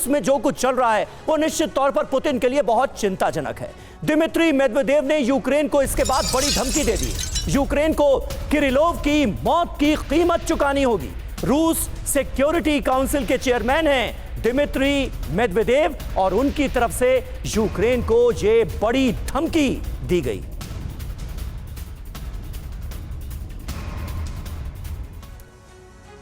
रूस में जो कुछ चल रहा है वो निश्चित तौर पर पुतिन के लिए बहुत चिंताजनक है। दिमित्री मेदवेदेव ने यूक्रेन को इसके बाद बड़ी धमकी दे दी। यूक्रेन को किरिलोव की मौत की कीमत चुकानी होगी। रूस सिक्योरिटी काउंसिल के चेयरमैन हैं दिमित्री मेदवेदेव और उनकी तरफ से यूक्रेन को ये बड़ी धमकी दी गई।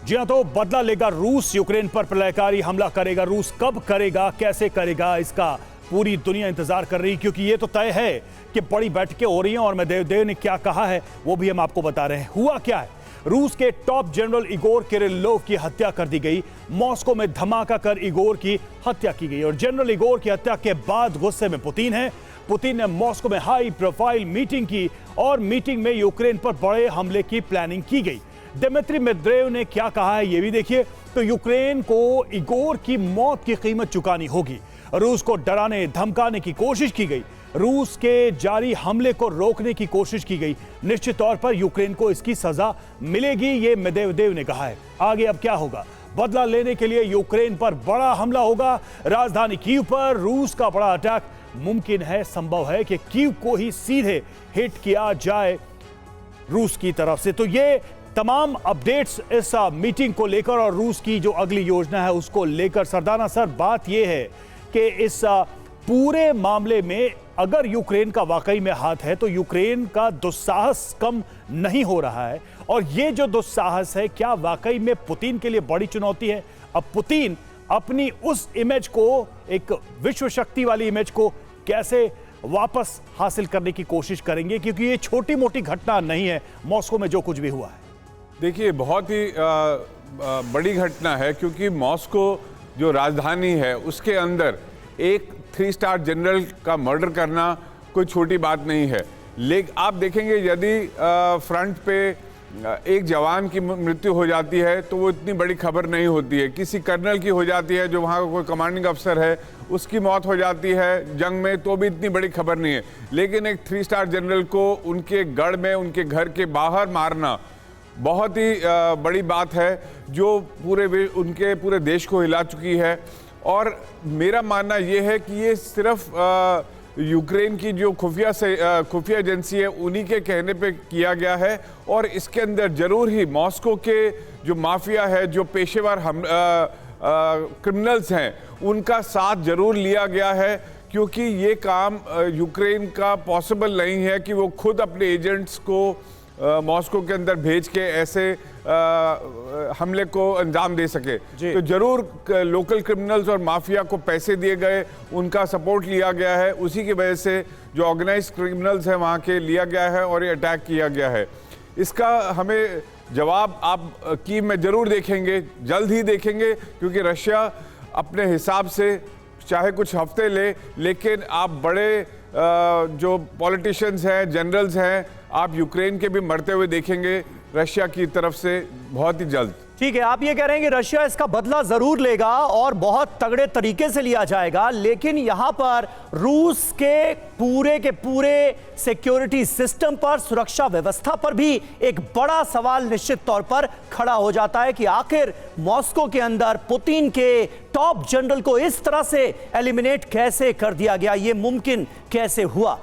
जी हां, तो बदला लेगा रूस, यूक्रेन पर प्रलयकारी हमला करेगा। रूस कब करेगा, कैसे करेगा, इसका पूरी दुनिया इंतजार कर रही, क्योंकि ये तो तय है कि बड़ी बैठकें हो रही हैं और मेदवेदेव ने क्या कहा है वो भी हम आपको बता रहे हैं। हुआ क्या है, रूस के टॉप जनरल इगोर किरिलोव की हत्या कर दी गई। मॉस्को में धमाका कर इगोर की हत्या की गई और जनरल इगोर की हत्या के बाद गुस्से में पुतिन है। पुतिन ने मॉस्को में हाई प्रोफाइल मीटिंग की और मीटिंग में यूक्रेन पर बड़े हमले की प्लानिंग की गई। दिमित्री मेदवेदेव ने क्या कहा है ये भी देखिए। तो यूक्रेन को इगोर की मौत की कीमत चुकानी होगी। रूस को डराने धमकाने की कोशिश की गई, रूस के जारी हमले को रोकने की कोशिश की गई। निश्चित तौर पर यूक्रेन को इसकी सजा मिलेगी, ये मेदवेदेव ने कहा है। आगे अब क्या होगा, बदला लेने के लिए यूक्रेन पर बड़ा हमला होगा। राजधानी कीव पर रूस का बड़ा अटैक मुमकिन है, संभव है कि कीव को ही सीधे हिट किया जाए रूस की तरफ से। तो ये तमाम अपडेट्स इस मीटिंग को लेकर और रूस की जो अगली योजना है उसको लेकर। सरदाना सर, बात यह है कि इस पूरे मामले में अगर यूक्रेन का वाकई में हाथ है तो यूक्रेन का दुस्साहस कम नहीं हो रहा है, और ये जो दुस्साहस है क्या वाकई में पुतिन के लिए बड़ी चुनौती है? अब पुतिन अपनी उस इमेज को, एक विश्व शक्ति वाली इमेज को कैसे वापस हासिल करने की कोशिश करेंगे, क्योंकि ये छोटी मोटी घटना नहीं है मॉस्को में जो कुछ भी हुआ है। देखिए, बहुत ही बड़ी घटना है, क्योंकि मॉस्को जो राजधानी है उसके अंदर एक 3 स्टार जनरल का मर्डर करना कोई छोटी बात नहीं है। लेकिन आप देखेंगे यदि फ्रंट पे एक जवान की मृत्यु हो जाती है तो वो इतनी बड़ी खबर नहीं होती है। किसी कर्नल की हो जाती है, जो वहाँ का कोई कमांडिंग अफसर है, उसकी मौत हो जाती है जंग में, तो भी इतनी बड़ी खबर नहीं है। लेकिन एक 3 स्टार जनरल को उनके गढ़ में, उनके घर के बाहर मारना बहुत ही बड़ी बात है, जो उनके पूरे देश को हिला चुकी है। और मेरा मानना ये है कि ये सिर्फ यूक्रेन की जो खुफिया एजेंसी है उन्हीं के कहने पे किया गया है, और इसके अंदर जरूर ही मॉस्को के जो माफिया है, जो पेशेवर क्रिमिनल्स हैं, उनका साथ जरूर लिया गया है, क्योंकि ये काम यूक्रेन का पॉसिबल नहीं है कि वो खुद अपने एजेंट्स को मॉस्को के अंदर भेज के ऐसे हमले को अंजाम दे सके। तो जरूर लोकल क्रिमिनल्स और माफिया को पैसे दिए गए, उनका सपोर्ट लिया गया है, उसी की वजह से जो ऑर्गेनाइज्ड क्रिमिनल्स हैं वहाँ के लिया गया है और ये अटैक किया गया है। इसका हमें जवाब आप कीव में जरूर देखेंगे, जल्द ही देखेंगे, क्योंकि रशिया अपने हिसाब से चाहे कुछ हफ्ते ले, लेकिन आप बड़े जो पॉलिटिशियंस हैं, जनरल्स हैं, आप यूक्रेन के भी मरते हुए देखेंगे रशिया की तरफ से बहुत ही जल्द। ठीक है, आप ये कह रहे हैं कि रशिया इसका बदला जरूर लेगा और बहुत तगड़े तरीके से लिया जाएगा, लेकिन यहां पर रूस के पूरे सिक्योरिटी सिस्टम पर, सुरक्षा व्यवस्था पर भी एक बड़ा सवाल निश्चित तौर पर खड़ा हो जाता है कि आखिर मॉस्को के अंदर पुतिन के टॉप जनरल को इस तरह से एलिमिनेट कैसे कर दिया गया, ये मुमकिन कैसे हुआ।